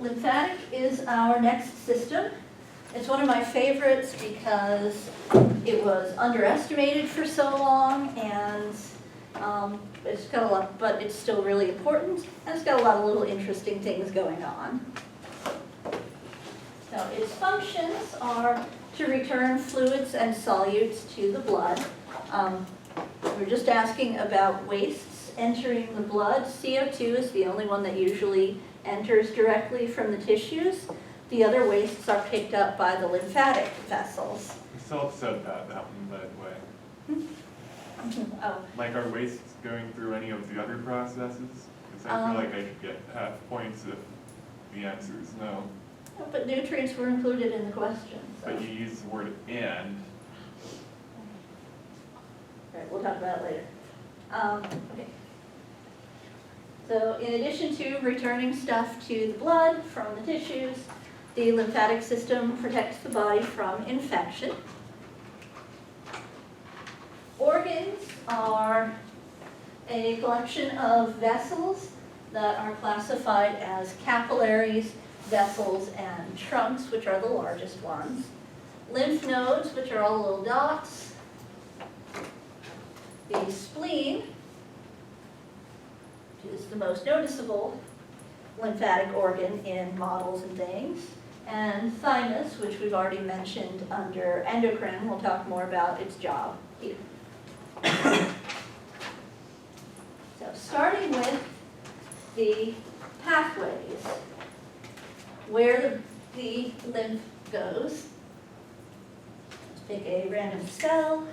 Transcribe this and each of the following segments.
lymphatic is our next system. It's one of my favorites because it was underestimated for so long, and it's got a lot, but it's still really important, and it's got a lot of little interesting things going on. So its functions are to return fluids and solutes to the blood. We're just asking about wastes entering the blood. CO2 is the only one that usually enters directly from the tissues. The other wastes are picked up by the lymphatic vessels. Self said that one, by the way. Oh. Like, are wastes going through any of the other processes? Because I feel like I could get half points if the answer is no. But nutrients were included in the question. So. But you use the word and. All right, we'll talk about it later. Okay. So in addition to returning stuff to the blood from the tissues, the lymphatic system protects the body from infection. Organs are a collection of vessels that are classified as capillaries, vessels, and trunks, which are the largest ones. Lymph nodes, which are all little dots. The spleen, which is the most noticeable lymphatic organ in models and things. And thymus, which we've already mentioned under endocrine. We'll talk more about its job here. So starting with the pathways, where the lymph goes. Let's pick a random cell.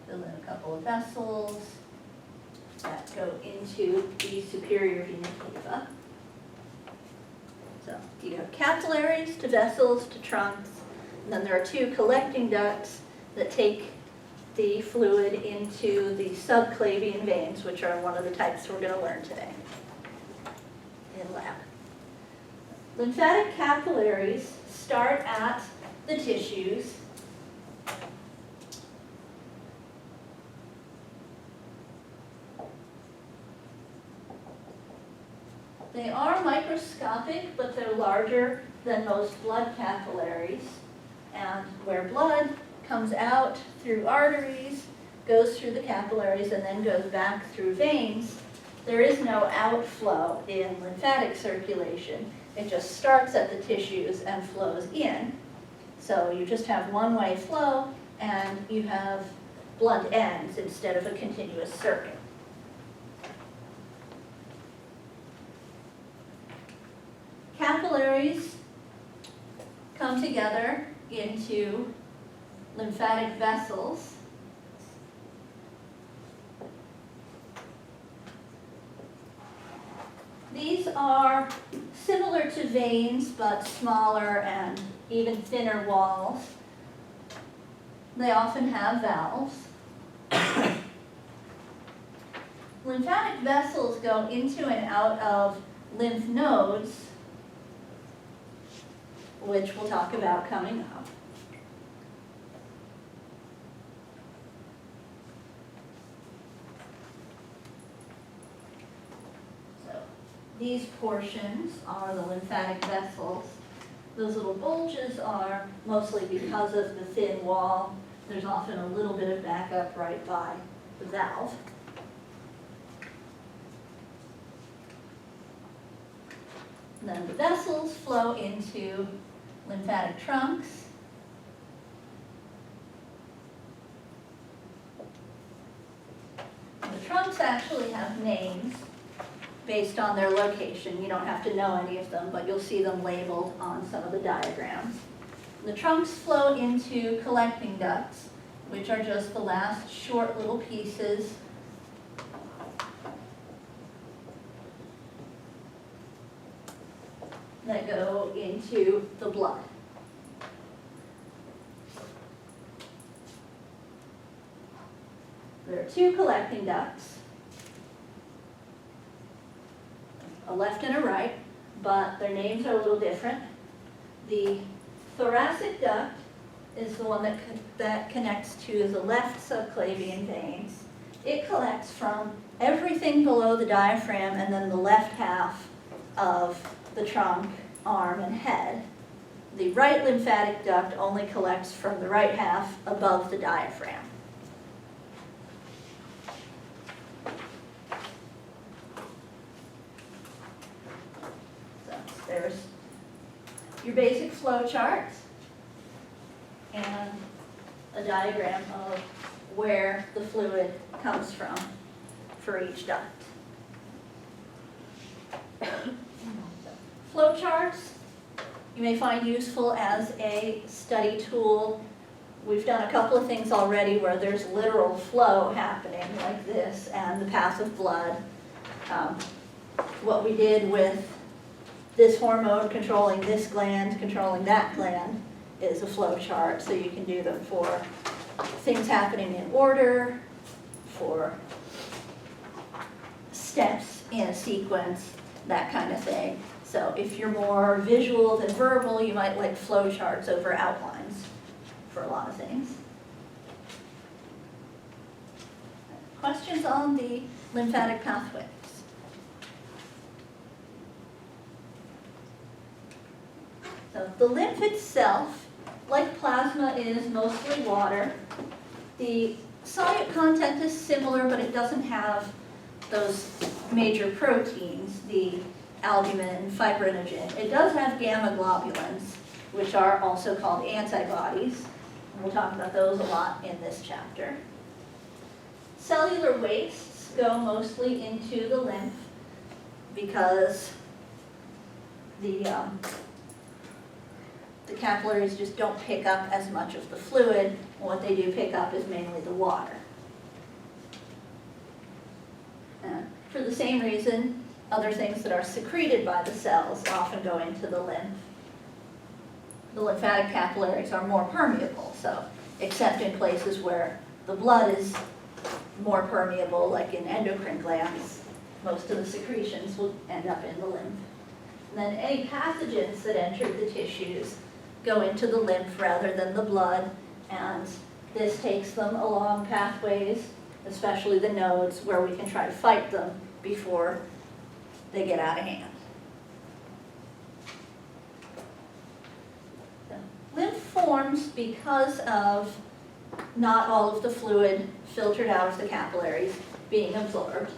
Fill in a couple of vessels that go into the superior vena cava. So you have capillaries to vessels to trunks, and then there are two collecting ducts that take the fluid into the subclavian veins, which are one of the types we're going to learn today in lab. Lymphatic capillaries start at the tissues. They are microscopic, but they're larger than most blood capillaries. And where blood comes out through arteries, goes through the capillaries, and then goes back through veins, there is no outflow in lymphatic circulation. It just starts at the tissues and flows in. So you just have one-way flow, and you have blunt ends instead of a continuous circuit. Capillaries come together into lymphatic vessels. These are similar to veins, but smaller and even thinner walls. They often have valves. Lymphatic vessels go into and out of lymph nodes, which we'll talk about coming up. So these portions are the lymphatic vessels. Those little bulges are mostly because of the thin wall. There's often a little bit of backup right by the valve. And then the vessels flow into lymphatic trunks. The trunks actually have names based on their location. You don't have to know any of them, but you'll see them labeled on some of the diagrams. The trunks flow into collecting ducts, which are just the last short little pieces that go into the blood. There are two collecting ducts, a left and a right, but their names are a little different. The thoracic duct is the one that connects to the left subclavian veins. It collects from everything below the diaphragm and then the left half of the trunk, arm, and head. The right lymphatic duct only collects from the right half above the diaphragm. So there's your basic flow chart and a diagram of where the fluid comes from for each duct. Flow charts you may find useful as a study tool. We've done a couple of things already where there's literal flow happening like this and the path of blood. What we did with this hormone controlling this gland, controlling that gland, is a flow chart. So you can do them for things happening in order, for steps in a sequence, that kind of thing. So if you're more visual than verbal, you might like flow charts over outlines for a lot of things. Questions on the lymphatic pathways? So the lymph itself, like plasma, is mostly water. The solute content is similar, but it doesn't have those major proteins, the albumin, fibrinogen. It does have gamma globulins, which are also called antibodies. And we'll talk about those a lot in this chapter. Cellular wastes go mostly into the lymph because the capillaries just don't pick up as much of the fluid. What they do pick up is mainly the water. And for the same reason, other things that are secreted by the cells often go into the lymph. The lymphatic capillaries are more permeable, so except in places where the blood is more permeable, like in endocrine glands, most of the secretions will end up in the lymph. And then any pathogens that enter the tissues go into the lymph rather than the blood, and this takes them along pathways, especially the nodes, where we can try to fight them before they get out of hand. So, lymph forms because of not all of the fluid filtered out of the capillaries being absorbed.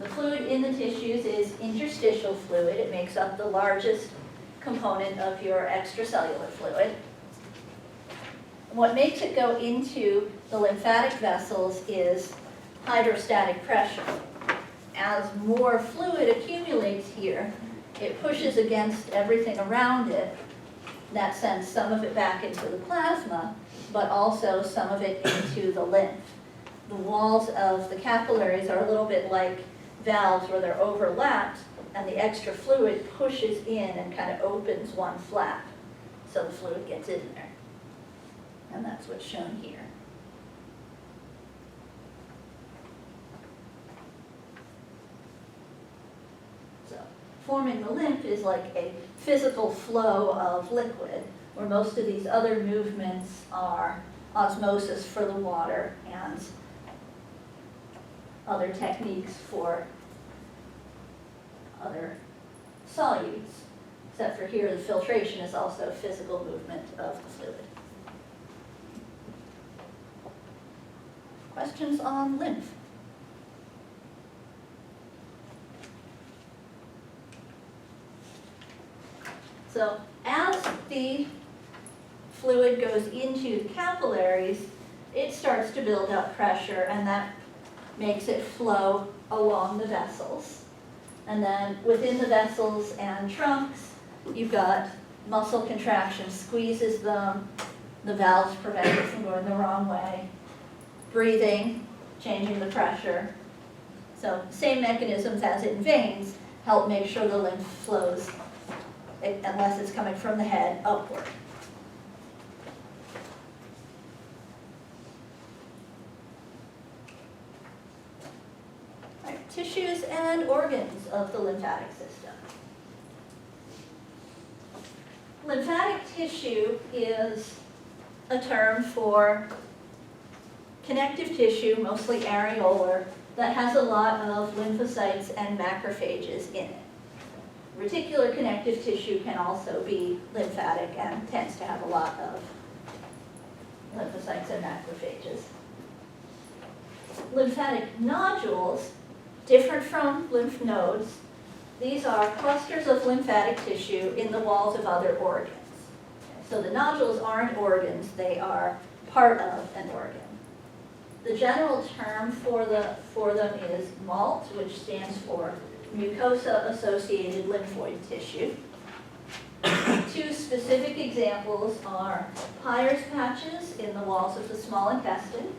The fluid in the tissues is interstitial fluid. It makes up the largest component of your extracellular fluid. What makes it go into the lymphatic vessels is hydrostatic pressure. As more fluid accumulates here, it pushes against everything around it. That sends some of it back into the plasma, but also some of it into the lymph. The walls of the capillaries are a little bit like valves where they're overlapped, and the extra fluid pushes in and kind of opens one flap, so the fluid gets in there. And that's what's shown here. So forming the lymph is like a physical flow of liquid, where most of these other movements are osmosis for the water and other techniques for other solutes, except for here the filtration is also physical movement of the fluid. Questions on lymph? So as the fluid goes into the capillaries, it starts to build up pressure, and that makes it flow along the vessels. And then within the vessels and trunks, you've got muscle contraction squeezes them, the valves prevent it from going the wrong way, breathing, changing the pressure. So same mechanisms as in veins help make sure the lymph flows, unless it's coming from the head, upward. All right, tissues and organs of the lymphatic system. Lymphatic tissue is a term for connective tissue, mostly areolar, that has a lot of lymphocytes and macrophages in it. Reticular connective tissue can also be lymphatic and tends to have a lot of lymphocytes and macrophages. Lymphatic nodules, different from lymph nodes, these are clusters of lymphatic tissue in the walls of other organs. So the nodules aren't organs, they are part of an organ. The general term for them is MALT, which stands for mucosa-associated lymphoid tissue. Two specific examples are Peyer's patches in the walls of the small intestine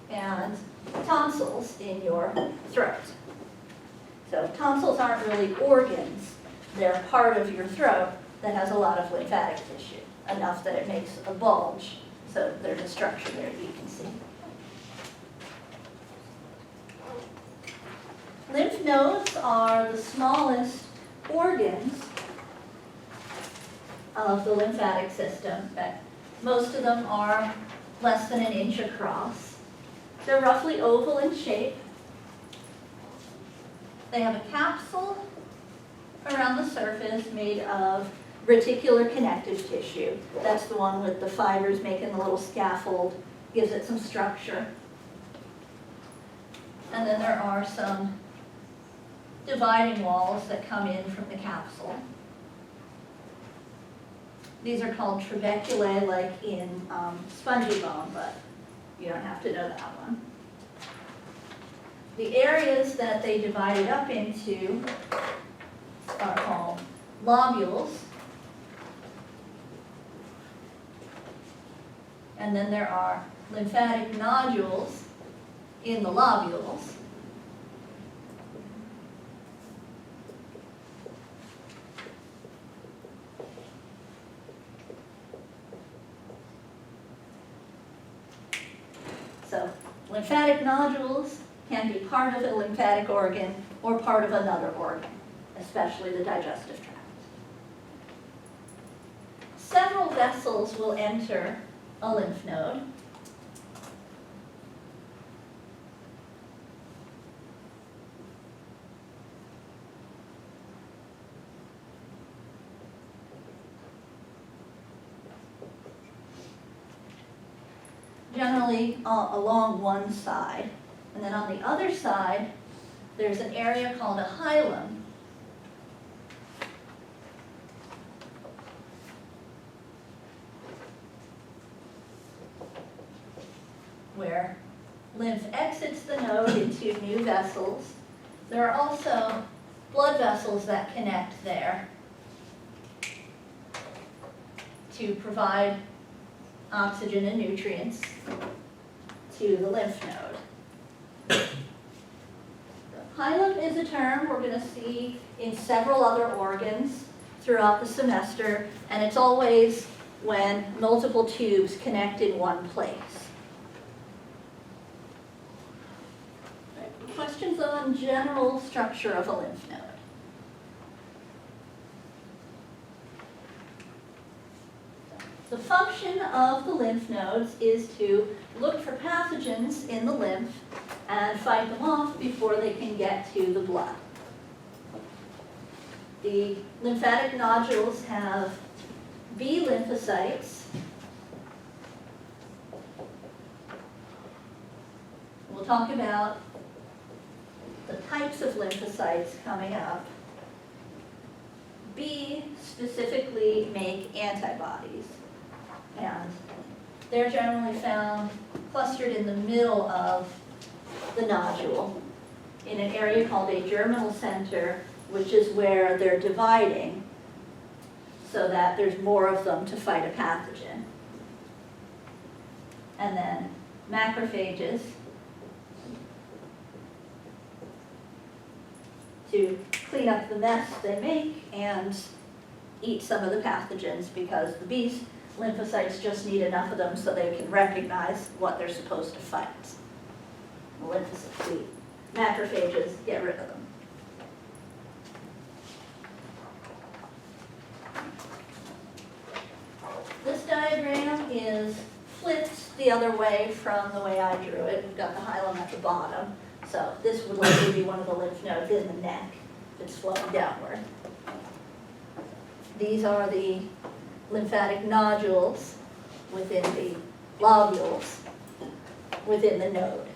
and tonsils in your throat. So tonsils aren't really organs, they're part of your throat that has a lot of lymphatic tissue, enough that it makes a bulge. So there's a structure there you can see. Lymph nodes are the smallest organs of the lymphatic system. Most of them are less than 1 inch across. They're roughly oval in shape. They have a capsule around the surface made of reticular connective tissue. That's the one with the fibers making the little scaffold, gives it some structure. And then there are some dividing walls that come in from the capsule. These are called trabeculae, like in spongy bone, but you don't have to know that one. The areas that they divide it up into are called lobules. And then there are lymphatic nodules in the lobules. So lymphatic nodules can be part of a lymphatic organ or part of another organ, especially the digestive tract. Several vessels will enter a lymph node. Generally along one side. And then on the other side, there's an area called a hilum. Where lymph exits the node into new vessels. There are also blood vessels that connect there to provide oxygen and nutrients to the lymph node. The hilum is a term we're going to see in several other organs throughout the semester, and it's always when multiple tubes connect in one place. Right. Questions on general structure of a lymph node? The function of the lymph nodes is to look for pathogens in the lymph and fight them off before they can get to the blood. The lymphatic nodules have B lymphocytes. We'll talk about the types of lymphocytes coming up. B specifically make antibodies. And they're generally found clustered in the middle of the nodule in an area called a germinal center, which is where they're dividing so that there's more of them to fight a pathogen. And then macrophages to clean up the mess they make and eat some of the pathogens, because the B lymphocytes just need enough of them so they can recognize what they're supposed to fight. The macrophages get rid of them. the other way from the way I drew it. We've got the hilum at the bottom. So this would likely be one of the lymph nodes in the neck if it's flowing downward. These are the lymphatic nodules within the lobules within the node.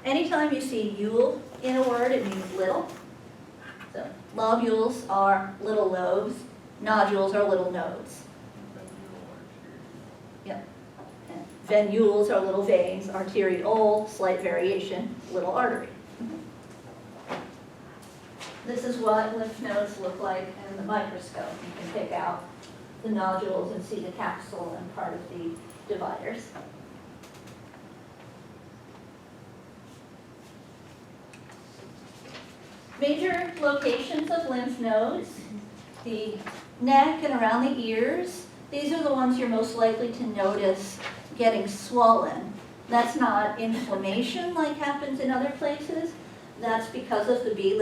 Anytime you see "ule" in a word, it means little. So lobules are little lobes, nodules are little nodes. Yep. And venules are little veins, arteriole, slight variation, little artery. This is what lymph nodes look like in the microscope. You can pick out the nodules and see the capsule and part of the dividers. Major locations of lymph nodes, the neck and around the ears. These are the ones you're most likely to notice getting swollen. That's not inflammation like happens in other places. That's because of the B